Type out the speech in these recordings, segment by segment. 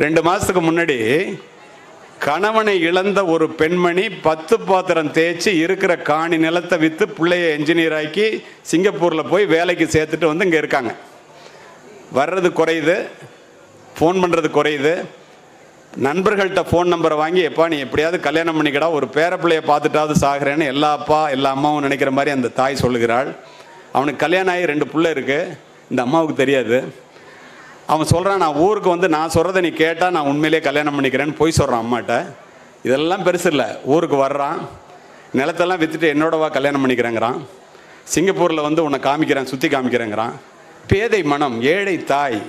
2 மாதத்துக்கு முன்னாடி கணவனை இழந்த ஒரு பெண்மணி 10 பாத்திரம் தேய்ச்சி இருக்கிற காணி நிலத்தை விற்று பிள்ளைய என்ஜினியர் ஆக்கி சிங்கப்பூரில் போய் வேலைக்கு சேர்த்துட்டு வந்து இங்கே இருக்காங்க. வர்றது குறையுது, ஃபோன் பண்ணுறது குறையுது. நண்பர்கள்ட்ட ஃபோன் நம்பரை வாங்கி, எப்பா நீ எப்படியாவது கல்யாணம் பண்ணிக்கடா, ஒரு பேர பிள்ளையை பார்த்துட்டாவது சாகிறேன்னு எல்லா அப்பா எல்லா அம்மாவும் நினைக்கிற மாதிரி அந்த தாய் சொல்லுகிறாள். அவனுக்கு கல்யாணம் ஆகி 2 பிள்ளை இருக்குது, இந்த அம்மாவுக்கு தெரியாது. அவன் சொல்கிறான், நான் ஊருக்கு வந்து நான் சொல்கிறத நீ கேட்டால் நான் உண்மையிலே கல்யாணம் பண்ணிக்கிறேன்னு போய் சொல்கிறான் அம்மாட்ட. இதெல்லாம் பெருசு இல்லை. ஊருக்கு வர்றான், நிலத்தெல்லாம் விற்றுட்டு என்னோடவா கல்யாணம் பண்ணிக்கிறேங்கிறான். சிங்கப்பூரில் வந்து உன்னை காமிக்கிறேன், சுற்றி காமிக்கிறேங்கிறான். பேதை மனம், ஏழை தாய்,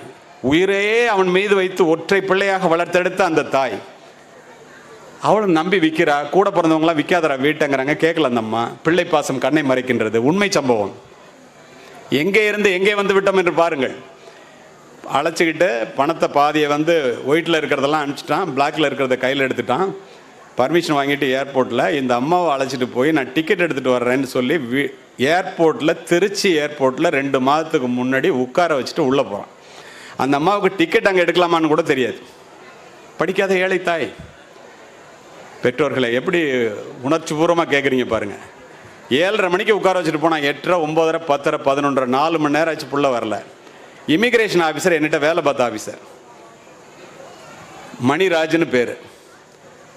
உயிரையே அவன் மீது வைத்து ஒற்றை பிள்ளையாக வளர்த்தெடுத்த அந்த தாய் அவளும் நம்பி விற்கிறா. கூட பிறந்தவங்களாம் விற்காதரா வீட்டைங்கிறாங்க. கேட்கல அந்த அம்மா. பிள்ளை பாசம் கண்ணை மறைக்கின்றது. உண்மை சம்பவம். எங்கே இருந்து எங்கே வந்து விட்டோம் என்று பாருங்கள். அழைச்சிக்கிட்டு பணத்தை பாதியை வந்து ஒயிட்டில் இருக்கிறதெல்லாம் அனுப்பிச்சிட்டான், பிளாக்கில் இருக்கிறத கையில் எடுத்துட்டான். பர்மிஷன் வாங்கிட்டு ஏர்போர்ட்டில் இந்த அம்மாவை அழைச்சிட்டு போய் நான் டிக்கெட் எடுத்துகிட்டு வர்றேன்னு சொல்லி ஏர்போர்ட்டில், திருச்சி ஏர்போர்ட்டில் 2 மாதத்துக்கு முன்னாடி உட்கார வச்சுட்டு உள்ளே போகிறான். அந்த அம்மாவுக்கு டிக்கெட் அங்கே எடுக்கலாமான்னு கூட தெரியாது. படிக்காத ஏழை தாய். பெற்றோர்களை எப்படி உணர்ச்சி பூர்வமாக கேட்குறீங்க பாருங்கள். 7:30 மணிக்கு உட்கார வச்சுட்டு போனால் 8:30, 9:30, 10:30, 11:30, 4 மணி நேரம் ஆச்சு புள்ள வரல. இமிக்ரேஷன் ஆஃபீஸர், என்கிட்ட வேலை பார்த்த ஆஃபீஸர், மணிராஜ்னு பேர்.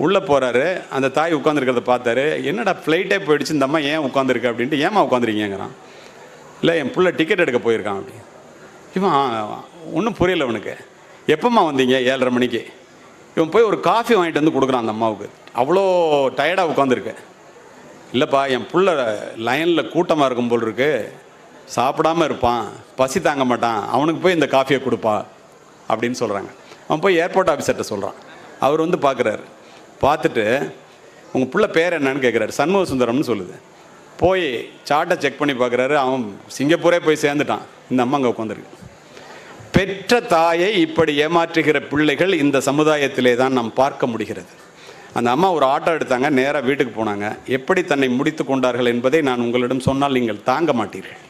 உள்ளே போகிறாரு. அந்த தாய் உட்காந்துருக்கிறத பார்த்தாரு. என்னடா ஃப்ளைட்டே போயிடுச்சு, இந்த அம்மா ஏன் உட்காந்துருக்கு அப்படின்ட்டு. ஏமா உட்காந்துருக்கீங்கிறான். இல்லை என் பிள்ளை டிக்கெட் எடுக்க போயிருக்கான் அப்படி. இவன் ஒன்றும் புரியல அவனுக்கு. எப்போம்மா வந்தீங்க? 7:30 மணிக்கு. இவன் போய் ஒரு காஃபி வாங்கிட்டு வந்து கொடுக்குறான் அந்த அம்மாவுக்கு. அவ்வளோ டயர்டாக உட்காந்துருக்கு. இல்லைப்பா என் பிள்ளை லைனில் கூட்டமாக இருக்கும் போல் இருக்கு, சாப்பிடாமல் இருப்பான், பசி தாங்க மாட்டான், அவனுக்கு போய் இந்த காஃபியை கொடுப்பா அப்படின்னு சொல்கிறாங்க. அவன் போய் ஏர்போர்ட் ஆஃபீஸர்கிட்ட சொல்கிறான். அவர் வந்து பார்க்குறாரு. பார்த்துட்டு உங்கள் பிள்ளை பேர் என்னன்னு கேட்குறாரு. சண்முக சுந்தரம்னு சொல்லுது. போய் சார்ட்டை செக் பண்ணி பார்க்குறாரு. அவன் சிங்கப்பூரே போய் சேர்ந்துட்டான். இந்த அம்மா அங்கே உட்காந்துருக்கு. பெற்ற தாயை இப்படி ஏமாற்றுகிற பிள்ளைகள் இந்த சமுதாயத்திலே தான் நாம் பார்க்க முடிகிறது. அந்த அம்மா ஒரு ஆட்டோ எடுத்தாங்க, நேராக வீட்டுக்கு போனாங்க. எப்படி தன்னை முடித்து கொண்டார்கள் என்பதை நான் உங்களிடம் சொன்னால் நீங்கள் தாங்க மாட்டீர்கள்.